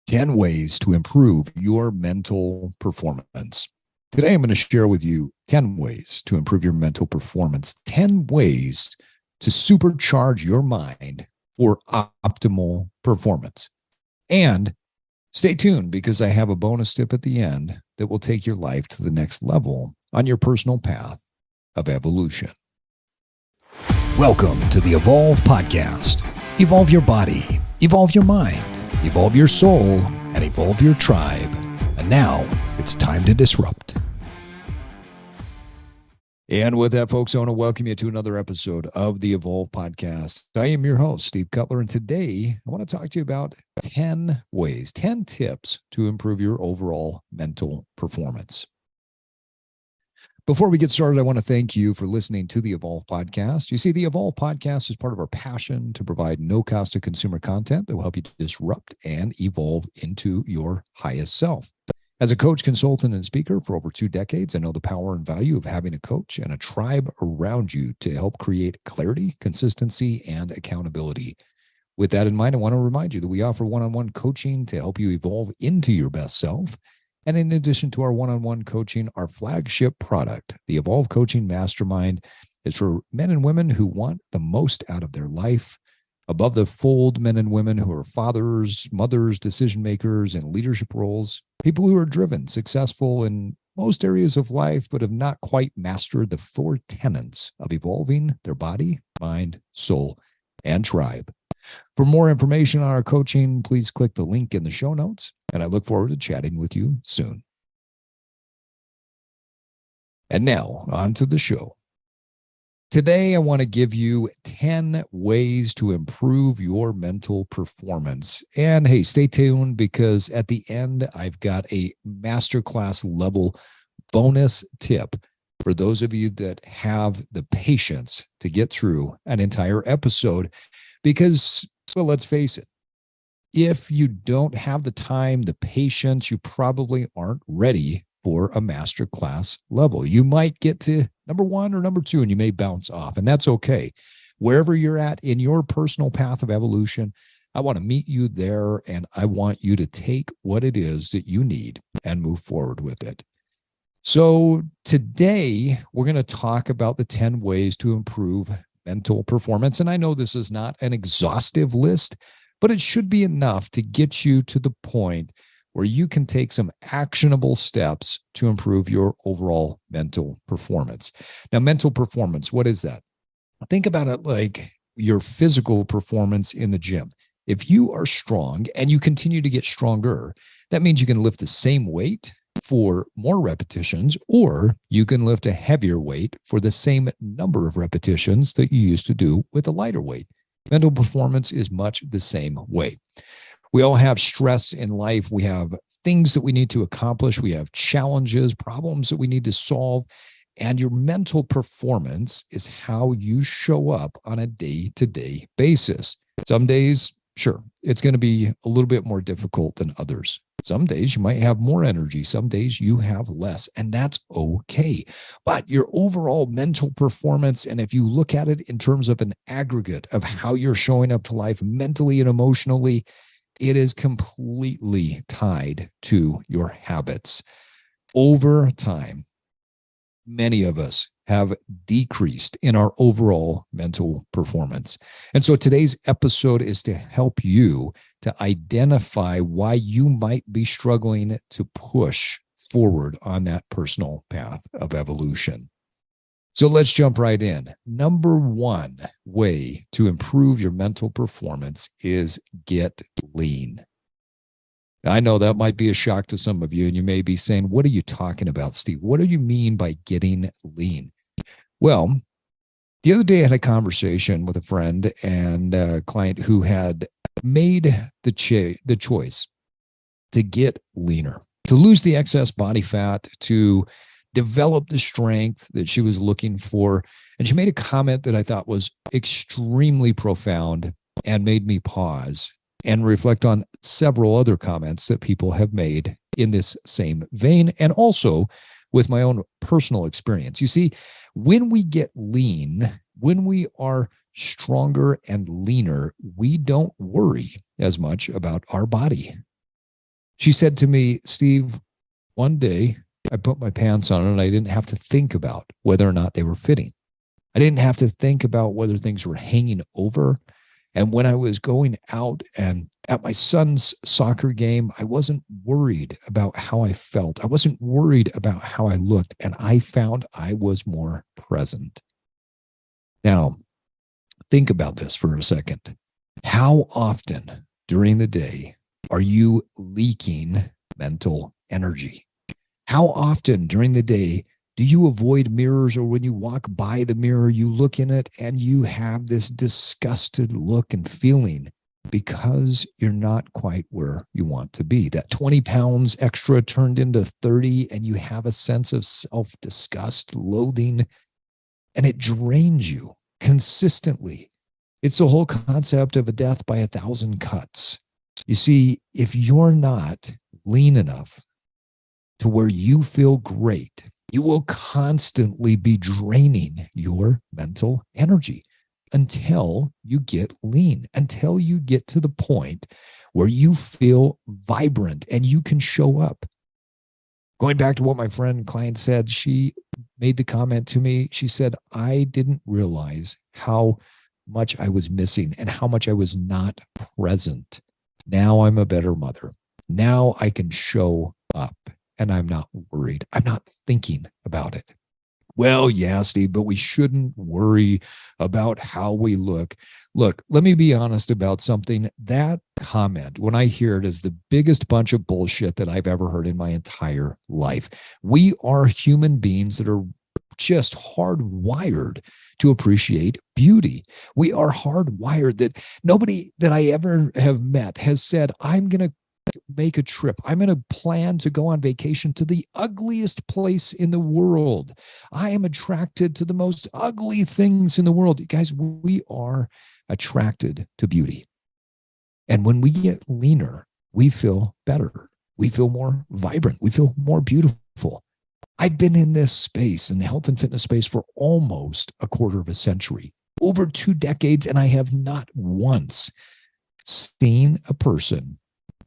10 ways to improve your mental performance. Today, I'm going to share with you 10 ways to improve your mental performance, 10 ways to supercharge your mind for optimal performance. And stay tuned because I have a bonus tip at the end that will take your life to the next level on your personal path of evolution. Welcome to the Evolve Podcast. Evolve your body, evolve your mind, evolve your soul, and evolve your tribe. And now it's time to disrupt. And with that, folks, I want to welcome you to another episode of the Evolve Podcast. I am your host, Steve Cutler, and today I want to talk to you about 10 ways, 10 tips to improve your overall mental performance. Before we get started, I want to thank you for listening to the Evolve Podcast. You see, the Evolve Podcast is part of our passion to provide no-cost-to-consumer content that will help you disrupt and evolve into your highest self. As a coach, consultant, and speaker for over 2 decades, I know the power and value of having a coach and a tribe around you to help create clarity, consistency, and accountability. With that in mind, I want to remind you that we offer one-on-one coaching to help you evolve into your best self. And in addition to our one-on-one coaching, our flagship product, the Evolve Coaching Mastermind, is for men and women who want the most out of their life. Above the fold, men and women who are fathers, mothers, decision makers, in leadership roles, people who are driven, successful in most areas of life, but have not quite mastered the 4 tenets of evolving their body, mind, soul, and tribe. For more information on our coaching, please click the link in the show notes, and I look forward to chatting with you soon. And now, on to the show. Today, I want to give you 10 ways to improve your mental performance. And hey, stay tuned because at the end, I've got a masterclass level bonus tip for those of you that have the patience to get through an entire episode. Because, well, let's face it, if you don't have the time, the patience, you probably aren't ready for a masterclass level. You might get to number 1 or number 2, and you may bounce off, and that's okay. Wherever you're at in your personal path of evolution, I want to meet you there, and I want you to take what it is that you need and move forward with it. So today, we're going to talk about the 10 ways to improve mental performance. And I know this is not an exhaustive list, but it should be enough to get you to the point where you can take some actionable steps to improve your overall mental performance. Now, mental performance, what is that? Think about it like your physical performance in the gym. If you are strong and you continue to get stronger, that means you can lift the same weight for more repetitions, or you can lift a heavier weight for the same number of repetitions that you used to do with a lighter weight. Mental performance is much the same way. We all have stress in life. We have things that we need to accomplish. We have challenges, problems that we need to solve. And your mental performance is how you show up on a day-to-day basis. Some days, sure, it's going to be a little bit more difficult than others. Some days you might have more energy. Some days you have less, and that's okay. But your overall mental performance, and if you look at it in terms of an aggregate of how you're showing up to life mentally and emotionally, it is completely tied to your habits. Over time, many of us have decreased in our overall mental performance. And so today's episode is to help you to identify why you might be struggling to push forward on that personal path of evolution. So let's jump right in. Number 1 way to improve your mental performance is get lean. I know that might be a shock to some of you, and you may be saying, what are you talking about, Steve? What do you mean by getting lean? Well, the other day I had a conversation with a friend and a client who had made the choice to get leaner, to lose the excess body fat, to develop the strength that she was looking for. And she made a comment that I thought was extremely profound and made me pause and reflect on several other comments that people have made in this same vein, and also with my own personal experience. You see, when we get lean, when we are stronger and leaner, we don't worry as much about our body. She said to me, Steve, one day I put my pants on and I didn't have to think about whether or not they were fitting. I didn't have to think about whether things were hanging over. And when I was going out and at my son's soccer game, I wasn't worried about how I felt. I wasn't worried about how I looked. And I found I was more present. Now, think about this for a second. How often during the day are you leaking mental energy? How often during the day do you avoid mirrors, or when you walk by the mirror, you look in it and you have this disgusted look and feeling because you're not quite where you want to be? That 20 pounds extra turned into 30, and you have a sense of self-disgust, loathing, and it drains you consistently. It's the whole concept of a death by 1,000 cuts. You see, if you're not lean enough to where you feel great, you will constantly be draining your mental energy until you get lean, until you get to the point where you feel vibrant and you can show up. Going back to what my friend client said, she made the comment to me. She said, I didn't realize how much I was missing and how much I was not present. Now I'm a better mother. Now I can show up and I'm not worried. I'm not thinking about it. Well, yeah, Steve, but we shouldn't worry about how we look. Look, let me be honest about something. That comment, when I hear it, is the biggest bunch of bullshit that I've ever heard in my entire life. We are human beings that are just hardwired to appreciate beauty. We are hardwired that nobody that I ever have met has said, I'm going to make a trip. I'm going to plan to go on vacation to the ugliest place in the world. I am attracted to the most ugly things in the world. Guys, we are attracted to beauty. And when we get leaner, we feel better. We feel more vibrant. We feel more beautiful. I've been in this space, in the health and fitness space, for almost a quarter of a century, over 2 decades, and I have not once seen a person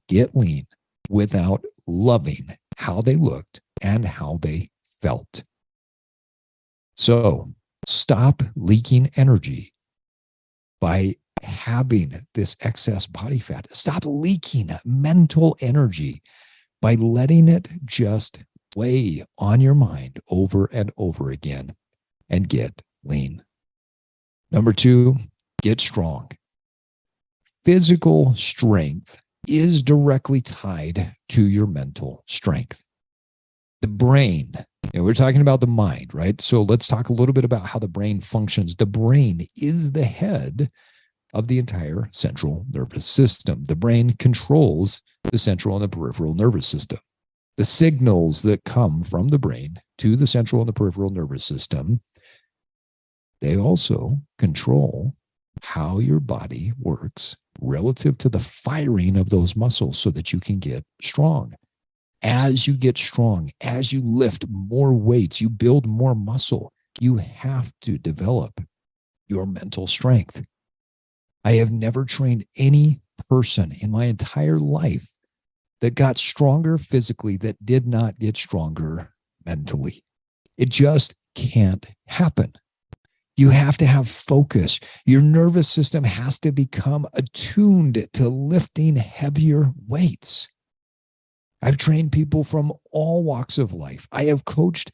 get lean without loving how they looked and how they felt. So stop leaking energy by having this excess body fat. Stop leaking mental energy by letting it just weigh on your mind over and over again, and get lean. Number 2, get strong. Physical strength is directly tied to your mental strength. The brain, we're talking about the mind, right? So let's talk a little bit about how the brain functions. The brain is the head of the entire central nervous system. The brain controls the central and the peripheral nervous system. The signals that come from the brain to the central and the peripheral nervous system, they also control how your body works relative to the firing of those muscles so that you can get strong. As you get strong, as you lift more weights, you build more muscle, you have to develop your mental strength. I have never trained any person in my entire life that got stronger physically that did not get stronger mentally. It just can't happen. You have to have focus. Your nervous system has to become attuned to lifting heavier weights. I've trained people from all walks of life. I have coached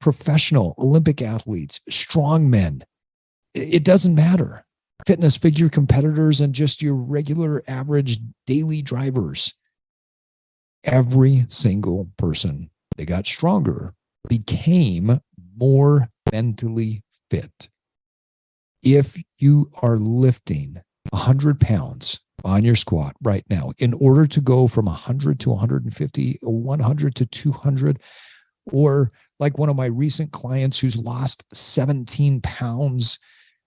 professional Olympic athletes, strong men. It doesn't matter. Fitness figure competitors and just your regular average daily drivers. Every single person that got stronger became more mentally fit. If you are lifting 100 pounds on your squat right now, in order to go from 100 to 150, 100 to 200, or like one of my recent clients who's lost 17 pounds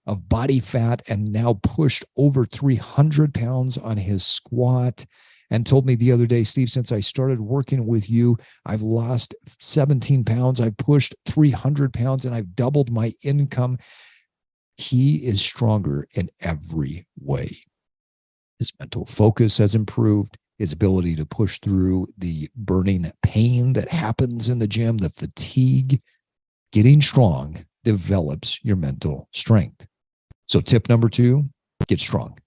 of body fat and now pushed over 300 pounds on his squat, and told me the other day, Steve, since I started working with you, I've lost 17 pounds. I've pushed 300 pounds and I've doubled my income. He is stronger in every way. His mental focus has improved. his ability to push through the burning pain that happens in the gym, the fatigue. Getting strong develops your mental strength. So tip number 2, get strong.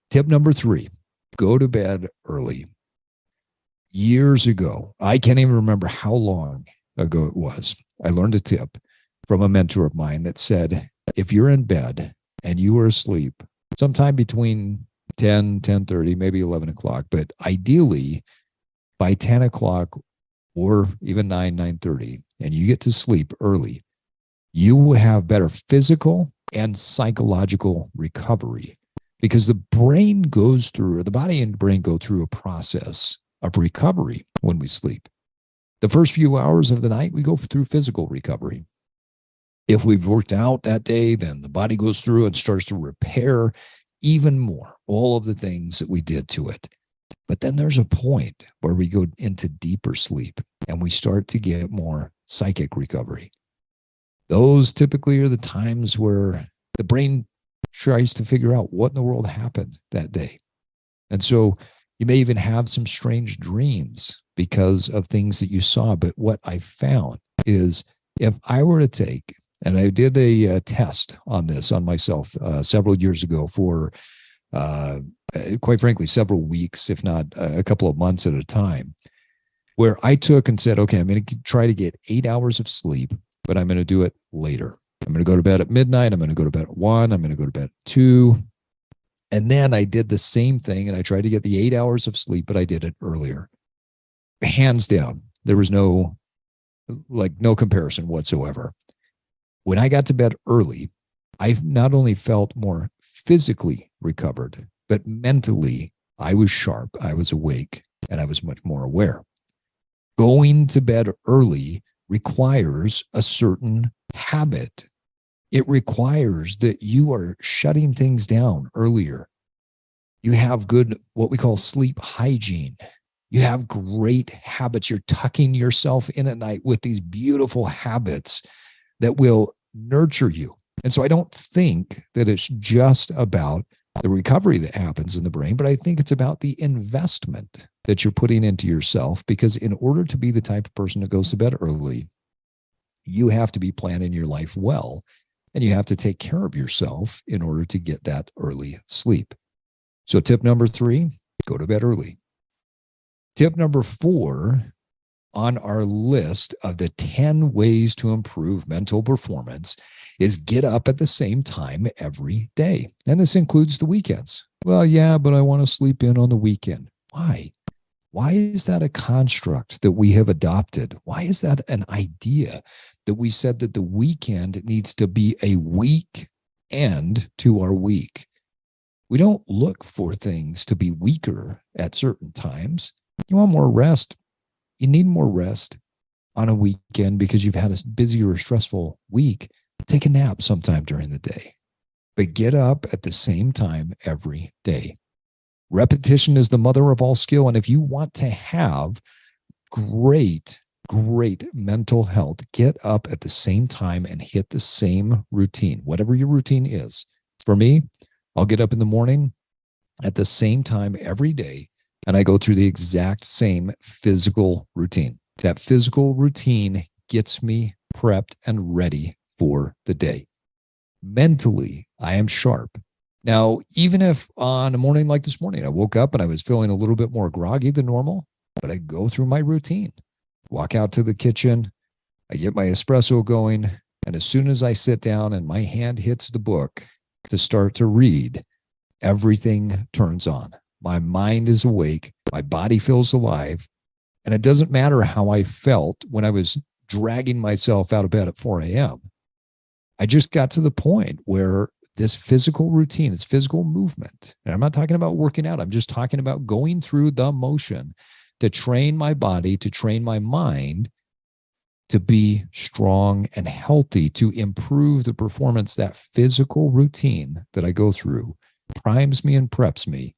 Tip number 3, go to bed early. Years ago, I can't even remember how long ago it was, I learned a tip from a mentor of mine that said, if you're in bed and you are asleep sometime between 10, 10:30, maybe 11 o'clock, but ideally by 10 o'clock or even 9, 9:30, and you get to sleep early, you will have better physical and psychological recovery, because the brain goes through, or the body and brain go through a process of recovery when we sleep. The first few hours of the night, we go through physical recovery. If we've worked out that day, then the body goes through and starts to repair even more all of the things that we did to it. But then there's a point where we go into deeper sleep and we start to get more psychic recovery. Those typically are the times where the brain tries to figure out what in the world happened that day. And so you may even have some strange dreams because of things that you saw. But what I found is, if I were to take, and I did a test on this on myself several years ago for, quite frankly, several weeks, if not a couple of months at a time, where I took and said, okay, I'm going to try to get 8 hours of sleep, but I'm going to do it later. I'm going to go to bed at midnight. I'm going to go to bed at 1. I'm going to go to bed at 2. And then I did the same thing, and I tried to get the 8 hours of sleep, but I did it earlier. Hands down, there was no comparison whatsoever. When I got to bed early, I not only felt more physically recovered, but mentally I was sharp, I was awake, and I was much more aware. Going to bed early requires a certain habit. It requires that you are shutting things down earlier. You have good, what we call sleep hygiene. You have great habits. You're tucking yourself in at night with these beautiful habits that will nurture you. And so I don't think that it's just about the recovery that happens in the brain, but I think it's about the investment that you're putting into yourself, because in order to be the type of person that goes to bed early, you have to be planning your life well, and you have to take care of yourself in order to get that early sleep. So tip number 3, go to bed early. Tip number 4 on our list of the 10 ways to improve mental performance is get up at the same time every day. And this includes the weekends. Well, yeah, but I want to sleep in on the weekend. Why? Why is that a construct that we have adopted? Why is that an idea that we said that the weekend needs to be a week end to our week? We don't look for things to be weaker at certain times. You want more rest. You need more rest on a weekend because you've had a busy or stressful week. Take a nap sometime during the day, but get up at the same time every day. Repetition is the mother of all skill. And if you want to have great mental health, get up at the same time and hit the same routine, whatever your routine is. For me, I'll get up in the morning at the same time every day, and I go through the exact same physical routine. That physical routine gets me prepped and ready for the day. Mentally, I am sharp. Now, even if on a morning like this morning, I woke up and I was feeling a little bit more groggy than normal, but I go through my routine, walk out to the kitchen, I get my espresso going, and as soon as I sit down and my hand hits the book to start to read, everything turns on. My mind is awake, my body feels alive, and it doesn't matter how I felt when I was dragging myself out of bed at 4 a.m. I just got to the point where this physical routine, this physical movement, and I'm not talking about working out, I'm just talking about going through the motion to train my body, to train my mind to be strong and healthy, to improve the performance. That physical routine that I go through primes me and preps me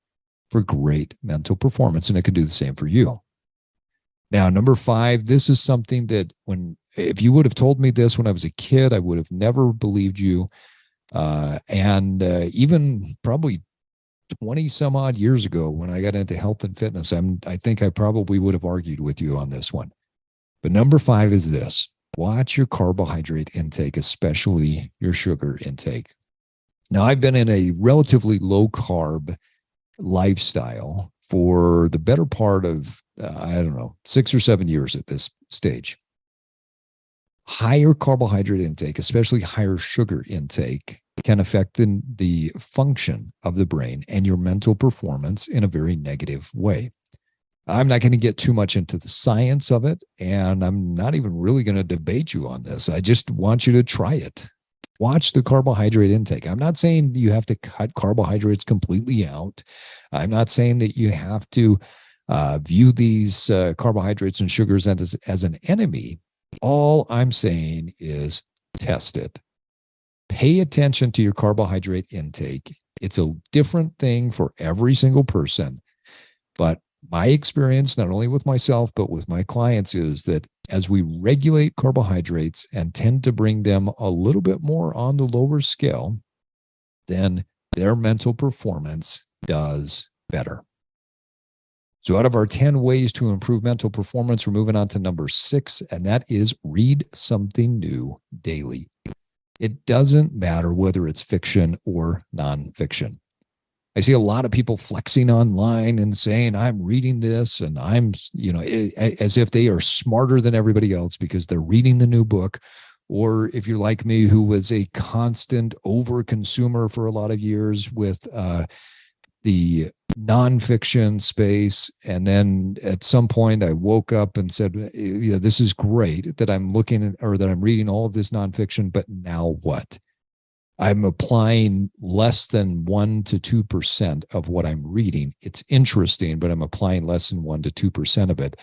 for great mental performance, and it can do the same for you. Now, number 5, this is something that if you would have told me this when I was a kid, I would have never believed you. And even probably 20 some odd years ago when I got into health and fitness, I think I probably would have argued with you on this one. But number 5 is this: watch your carbohydrate intake, especially your sugar intake. Now, I've been in a relatively low carb lifestyle for the better part of, 6 or 7 years at this stage. Higher carbohydrate intake, especially higher sugar intake, can affect the function of the brain and your mental performance in a very negative way. I'm not going to get too much into the science of it, and I'm not even really going to debate you on this. I just want you to try it. Watch the carbohydrate intake. I'm not saying you have to cut carbohydrates completely out. I'm not saying that you have to view these carbohydrates and sugars as an enemy. All I'm saying is test it. Pay attention to your carbohydrate intake. It's a different thing for every single person, but my experience, not only with myself, but with my clients, is that as we regulate carbohydrates and tend to bring them a little bit more on the lower scale, then their mental performance does better. So out of our 10 ways to improve mental performance, we're moving on to number 6, and that is read something new daily. It doesn't matter whether it's fiction or nonfiction. I see a lot of people flexing online and saying, I'm reading this, and I'm, as if they are smarter than everybody else because they're reading the new book. Or if you're like me, who was a constant over consumer for a lot of years with the nonfiction space. And then at some point I woke up and said, this is great that I'm looking at, or that I'm reading all of this nonfiction, but now what? I'm applying less than 1 to 2% of what I'm reading. It's interesting, but I'm applying less than 1 to 2% of it.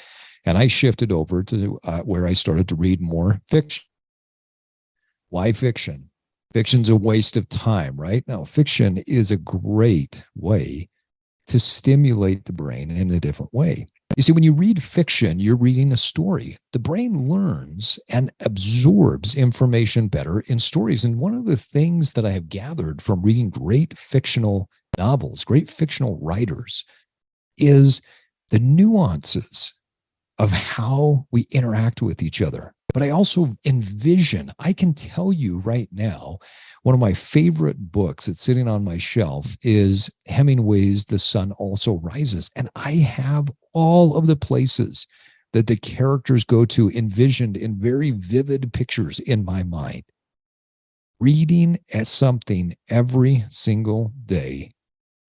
And I shifted over to where I started to read more fiction. Why fiction? Fiction's a waste of time, right? No, fiction is a great way to stimulate the brain in a different way. You see, when you read fiction, you're reading a story. The brain learns and absorbs information better in stories. And one of the things that I have gathered from reading great fictional novels, great fictional writers, is the nuances of how we interact with each other. But I also envision, I can tell you right now, one of my favorite books that's sitting on my shelf is Hemingway's The Sun Also Rises. And I have all of the places that the characters go to envisioned in very vivid pictures in my mind. Reading as something every single day,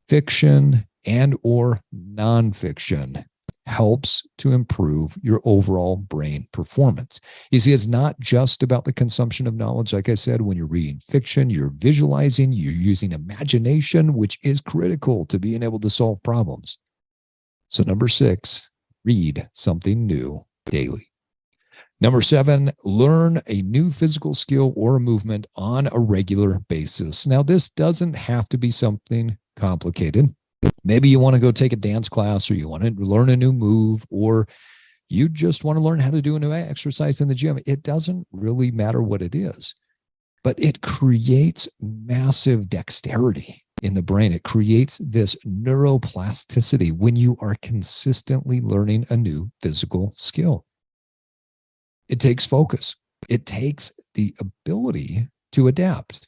fiction and or nonfiction, helps to improve your overall brain performance. You see, it's not just about the consumption of knowledge. Like I said, when you're reading fiction, you're visualizing, you're using imagination, which is critical to being able to solve problems. So number 6, read something new daily. Number 7, learn a new physical skill or a movement on a regular basis. Now, this doesn't have to be something complicated. Maybe you want to go take a dance class, or you want to learn a new move, or you just want to learn how to do a new exercise in the gym. It doesn't really matter what it is, but it creates massive dexterity in the brain. It creates this neuroplasticity when you are consistently learning a new physical skill. It takes focus. It takes the ability to adapt.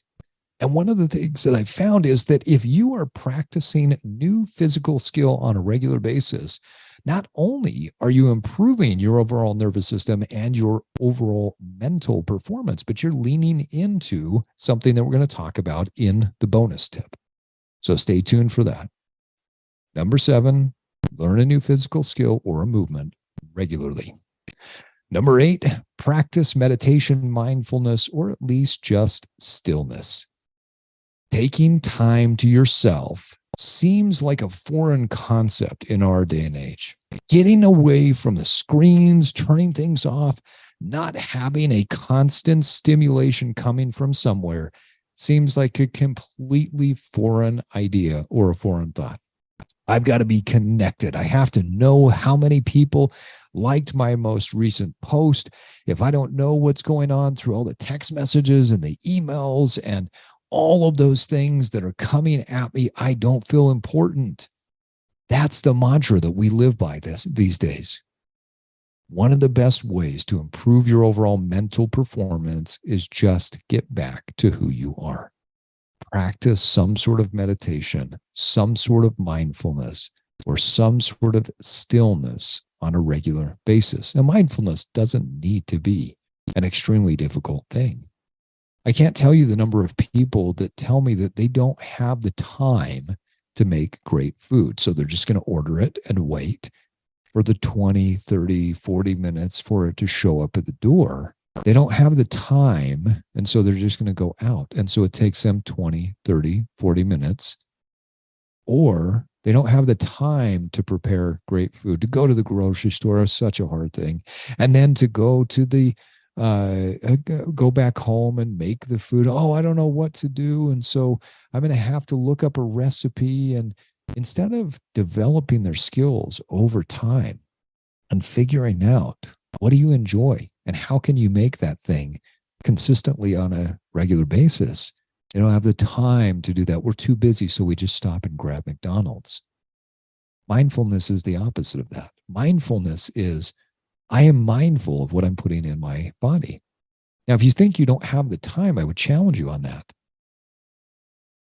And one of the things that I've found is that if you are practicing new physical skill on a regular basis, not only are you improving your overall nervous system and your overall mental performance, but you're leaning into something that we're going to talk about in the bonus tip. So stay tuned for that. Number 7, learn a new physical skill or a movement regularly. Number 8, practice meditation, mindfulness, or at least just stillness. Taking time to yourself seems like a foreign concept in our day and age. Getting away from the screens, turning things off, not having a constant stimulation coming from somewhere seems like a completely foreign idea or a foreign thought. I've got to be connected. I have to know how many people liked my most recent post. If I don't know what's going on through all the text messages and the emails and all of those things that are coming at me, I don't feel important. That's the mantra that we live by these days. One of the best ways to improve your overall mental performance is just get back to who you are. Practice some sort of meditation, some sort of mindfulness, or some sort of stillness on a regular basis. Now, mindfulness doesn't need to be an extremely difficult thing. I can't tell you the number of people that tell me that they don't have the time to make great food. So they're just going to order it and wait for the 20, 30, 40 minutes for it to show up at the door. They don't have the time, and so they're just going to go out. And so it takes them 20, 30, 40 minutes. Or they don't have the time to prepare great food. To go to the grocery store is such a hard thing. And then to go to the go back home and make the food. Oh, I don't know what to do. And so I'm going to have to look up a recipe. And instead of developing their skills over time and figuring out what do you enjoy and how can you make that thing consistently on a regular basis, they don't have the time to do that. We're too busy, so we just stop and grab McDonald's. Mindfulness is the opposite of that. Mindfulness is, I am mindful of what I'm putting in my body. Now, if you think you don't have the time, I would challenge you on that.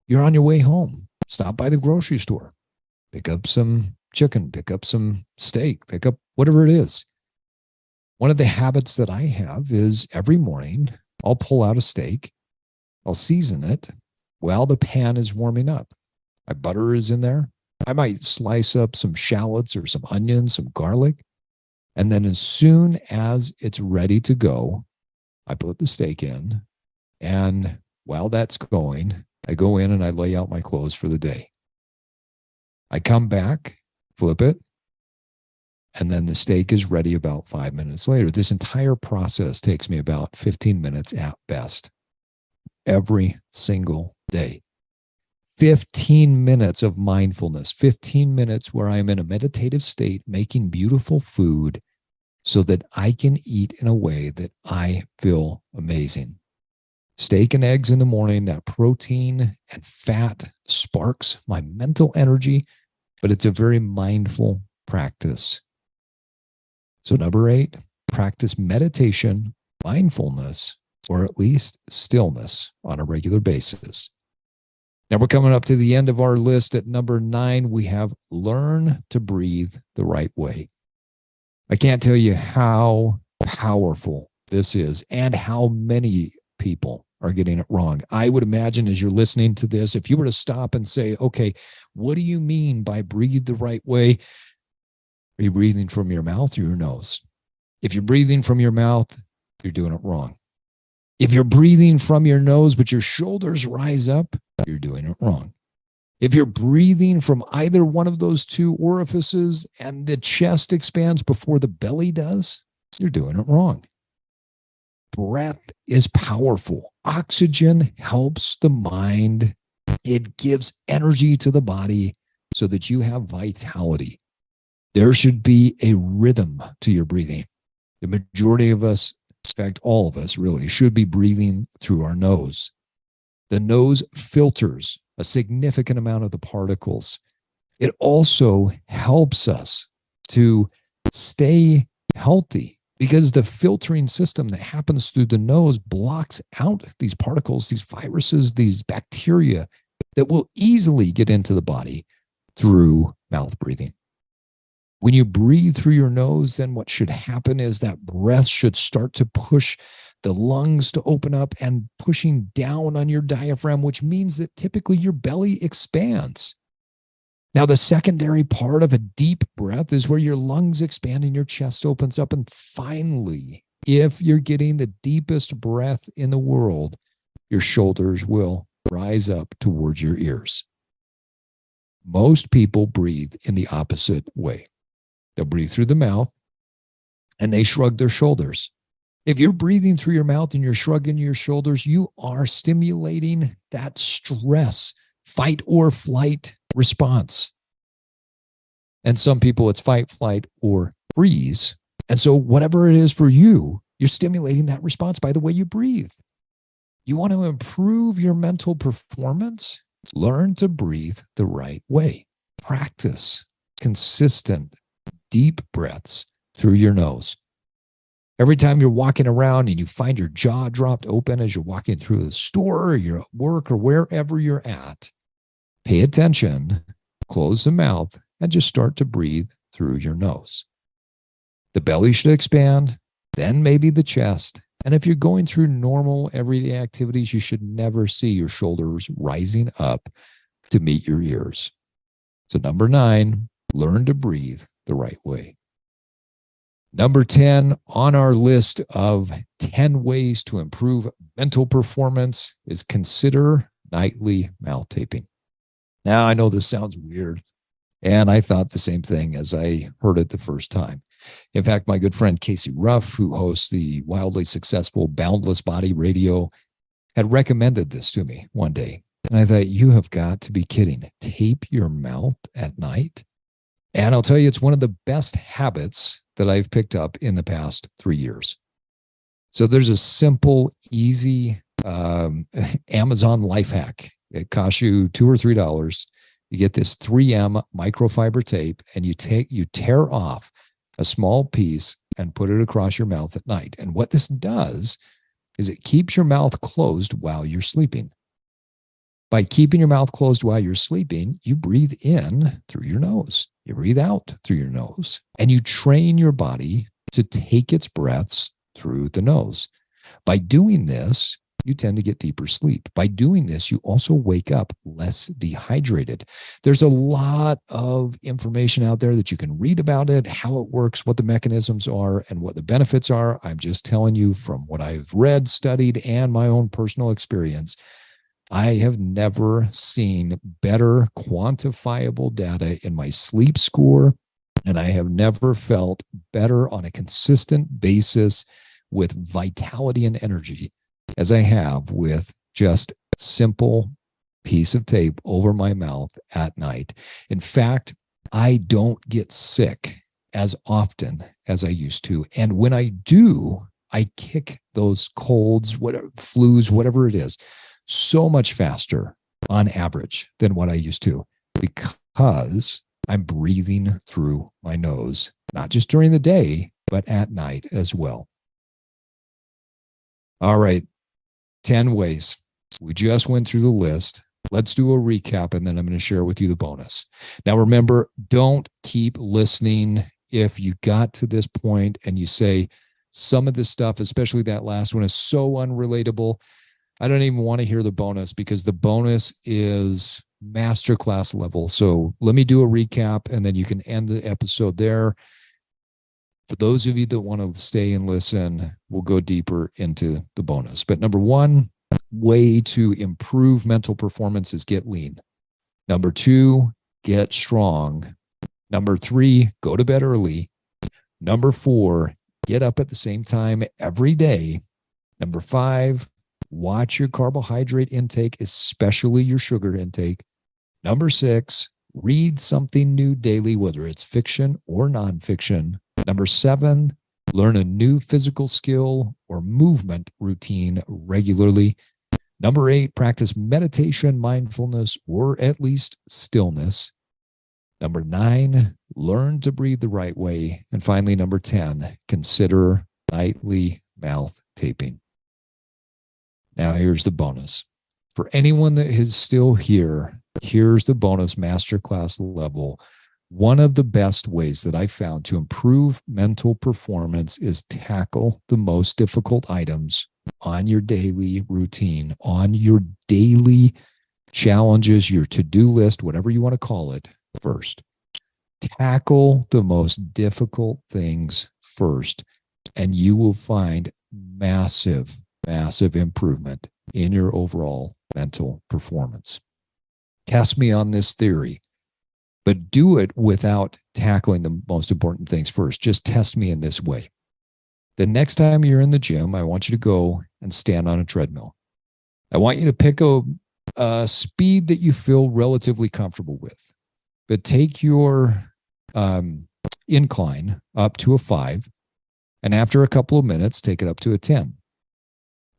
You're on your way home. Stop by the grocery store. Pick up some chicken, pick up some steak, pick up whatever it is. One of the habits that I have is every morning, I'll pull out a steak. I'll season it while the pan is warming up. My butter is in there. I might slice up some shallots or some onions, some garlic. And then as soon as it's ready to go, I put the steak in. And while that's going, I go in and I lay out my clothes for the day. I come back, flip it, and then the steak is ready about 5 minutes later. This entire process takes me about 15 minutes at best every single day. 15 minutes of mindfulness, 15 minutes where I'm in a meditative state, making beautiful food so that I can eat in a way that I feel amazing. Steak and eggs in the morning, that protein and fat sparks my mental energy, but it's a very mindful practice. So 8, practice meditation, mindfulness, or at least stillness on a regular basis. Now we're coming up to the end of our list. At number 9, we have learn to breathe the right way. I can't tell you how powerful this is and how many people are getting it wrong. I would imagine as you're listening to this, if you were to stop and say, okay, what do you mean by breathe the right way? Are you breathing from your mouth or your nose? If you're breathing from your mouth, you're doing it wrong. If you're breathing from your nose, but your shoulders rise up, you're doing it wrong. If you're breathing from either one of those two orifices and the chest expands before the belly does, you're doing it wrong. Breath is powerful. Oxygen helps the mind. It gives energy to the body so that you have vitality. There should be a rhythm to your breathing. The majority of us, in fact, all of us really, should be breathing through our nose. The nose filters a significant amount of the particles. It also helps us to stay healthy because the filtering system that happens through the nose blocks out these particles, these viruses, these bacteria that will easily get into the body through mouth breathing. When you breathe through your nose, then what should happen is that breath should start to push the lungs to open up and pushing down on your diaphragm, which means that typically your belly expands. Now, the secondary part of a deep breath is where your lungs expand and your chest opens up. And finally, if you're getting the deepest breath in the world, your shoulders will rise up towards your ears. Most people breathe in the opposite way. They'll breathe through the mouth and they shrug their shoulders. If you're breathing through your mouth and you're shrugging your shoulders, you are stimulating that stress, fight or flight response. And some people, it's fight, flight, or freeze. And so whatever it is for you, you're stimulating that response by the way you breathe. You want to improve your mental performance? Learn to breathe the right way. Practice consistent, deep breaths through your nose. Every time you're walking around and you find your jaw dropped open as you're walking through the store or you're at work or wherever you're at, pay attention, close the mouth, and just start to breathe through your nose. The belly should expand, then maybe the chest. And if you're going through normal everyday activities, you should never see your shoulders rising up to meet your ears. So, number 9, learn to breathe the right way. Number 10 on our list of 10 ways to improve mental performance is consider nightly mouth taping. Now, I know this sounds weird, and I thought the same thing as I heard it the first time. In fact, my good friend Casey Ruff, who hosts the wildly successful Boundless Body Radio, had recommended this to me one day. And I thought, you have got to be kidding. Tape your mouth at night? And I'll tell you, it's one of the best habits that I've picked up in the past 3 years. So there's a simple, easy Amazon life hack. It costs you $2 or $3. You get this 3M microfiber tape, and you tear off a small piece and put it across your mouth at night. And what this does is it keeps your mouth closed while you're sleeping. By keeping your mouth closed while you're sleeping, you breathe in through your nose. You breathe out through your nose, and you train your body to take its breaths through the nose. By doing this, you tend to get deeper sleep. By doing this, you also wake up less dehydrated. There's a lot of information out there that you can read about it, how it works, what the mechanisms are, and what the benefits are. I'm just telling you from what I've read, studied, and my own personal experience. I have never seen better quantifiable data in my sleep score, and I have never felt better on a consistent basis with vitality and energy as I have with just simple piece of tape over my mouth at night. In fact, I don't get sick as often as I used to. And when I do, I kick those colds, whatever, flus, whatever it is, so much faster on average than what I used to, because I'm breathing through my nose, not just during the day, but at night as well. All right, 10 ways. We just went through the list. Let's do a recap, and then I'm going to share with you the bonus. Now, remember, don't keep listening if you got to this point and you say some of this stuff, especially that last one, is so unrelatable. I don't even want to hear the bonus, because the bonus is masterclass level. So let me do a recap, and then you can end the episode there. For those of you that want to stay and listen, we'll go deeper into the bonus. But number 1 way to improve mental performance is get lean. Number 2, get strong. Number 3, go to bed early. Number 4, get up at the same time every day. Number 5, watch your carbohydrate intake, especially your sugar intake. Number 6, read something new daily, whether it's fiction or nonfiction. Number 7, learn a new physical skill or movement routine regularly. Number 8, practice meditation, mindfulness, or at least stillness. Number 9, learn to breathe the right way. And finally, number 10, consider nightly mouth taping. Now, here's the bonus. For anyone that is still here, here's the bonus masterclass level. One of the best ways that I found to improve mental performance is tackle the most difficult items on your daily routine, on your daily challenges, your to-do list, whatever you want to call it, first. Tackle the most difficult things first, and you will find massive improvement in your overall mental performance. Test me on this theory, but do it without tackling the most important things first. Just test me in this way. The next time you're in the gym, I want you to go and stand on a treadmill. I want you to pick a speed that you feel relatively comfortable with, but take your incline up to a 5, and after a couple of minutes, take it up to a 10.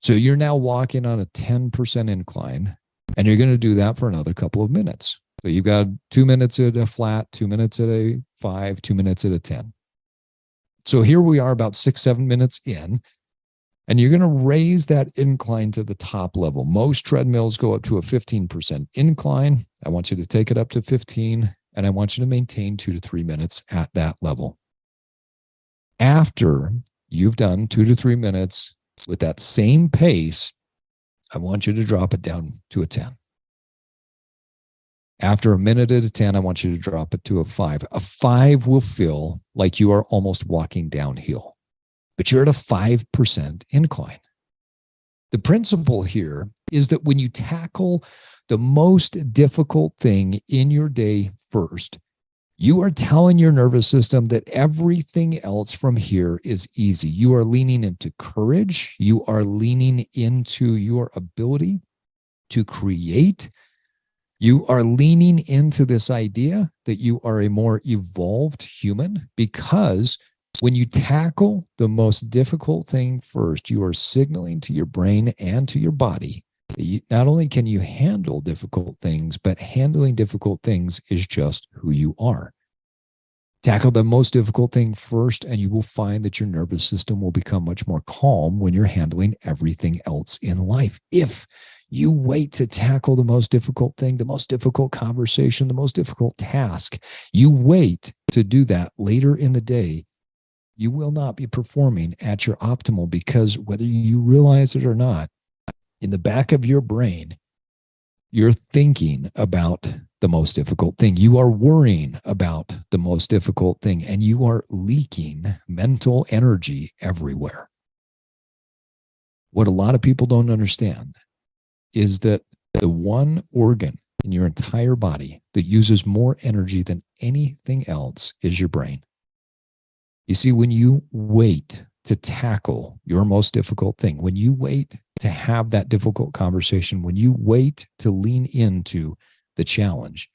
So you're now walking on a 10% incline, and you're going to do that for another couple of minutes. So you've got 2 minutes at a flat, 2 minutes at a 5, 2 minutes at a 10. So here we are about 6-7 minutes in, and you're going to raise that incline to the top level. Most treadmills go up to a 15% incline. I want you to take it up to 15, and I want you to maintain 2 to 3 minutes at that level. After you've done 2 to 3 minutes with that same pace, I want you to drop it down to a 10. After a minute at a 10, I want you to drop it to a 5. A 5 will feel like you are almost walking downhill, but you're at a 5% incline. The principle here is that when you tackle the most difficult thing in your day first, you are telling your nervous system that everything else from here is easy. You are leaning into courage. You are leaning into your ability to create. You are leaning into this idea that you are a more evolved human, because when you tackle the most difficult thing first, you are signaling to your brain and to your body that not only can you handle difficult things, but handling difficult things is just who you are. Tackle the most difficult thing first, and you will find that your nervous system will become much more calm when you're handling everything else in life. If you wait to tackle the most difficult thing, the most difficult conversation, the most difficult task, you wait to do that later in the day, you will not be performing at your optimal, because whether you realize it or not, in the back of your brain, you're thinking about the most difficult thing. You are worrying about the most difficult thing, and you are leaking mental energy everywhere. What a lot of people don't understand is that the one organ in your entire body that uses more energy than anything else is your brain. You see, when you wait to tackle your most difficult thing, when you wait to have that difficult conversation, when you wait to lean into the challenge,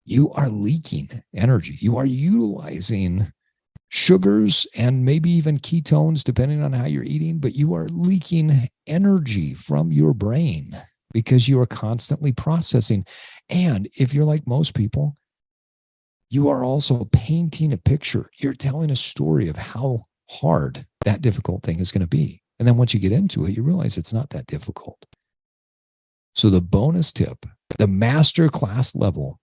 you are leaking energy. You are utilizing sugars and maybe even ketones, depending on how you're eating, but you are leaking energy from your brain because you are constantly processing. And if you're like most people, you are also painting a picture. You're telling a story of how hard that difficult thing is going to be. And then once you get into it, you realize it's not that difficult. So the bonus tip, the master class level,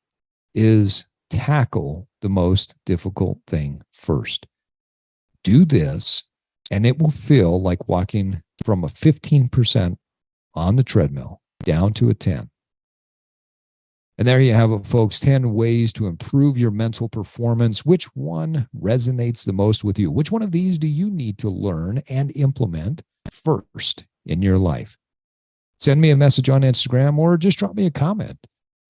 is tackle the most difficult thing first. Do this, and it will feel like walking from a 15% on the treadmill down to a 10. And there you have it, folks. 10 ways to improve your mental performance. Which one resonates the most with you? Which one of these do you need to learn and implement first in your life? Send me a message on Instagram or just drop me a comment.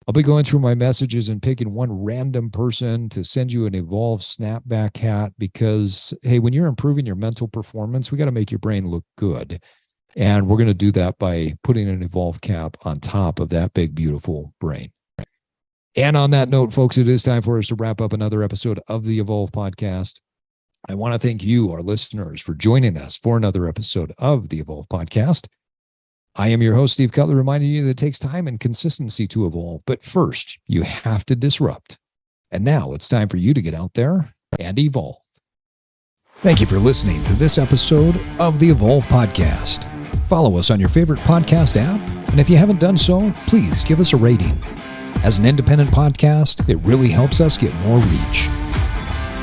I'll be going through my messages and picking one random person to send you an Evolve snapback hat, because, hey, when you're improving your mental performance, we got to make your brain look good. And we're going to do that by putting an Evolve cap on top of that big, beautiful brain. And on that note, folks, it is time for us to wrap up another episode of the Evolve Podcast. I want to thank you, our listeners, for joining us for another episode of the Evolve Podcast. I am your host, Steve Cutler, reminding you that it takes time and consistency to evolve. But first, you have to disrupt. And now it's time for you to get out there and evolve. Thank you for listening to this episode of the Evolve Podcast. Follow us on your favorite podcast app. And if you haven't done so, please give us a rating. As an independent podcast, it really helps us get more reach.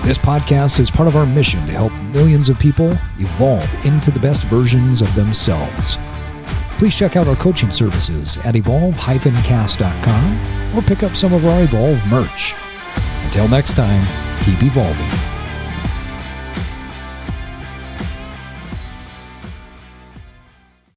This podcast is part of our mission to help millions of people evolve into the best versions of themselves. Please check out our coaching services at evolve-cast.com or pick up some of our Evolve merch. Until next time, keep evolving.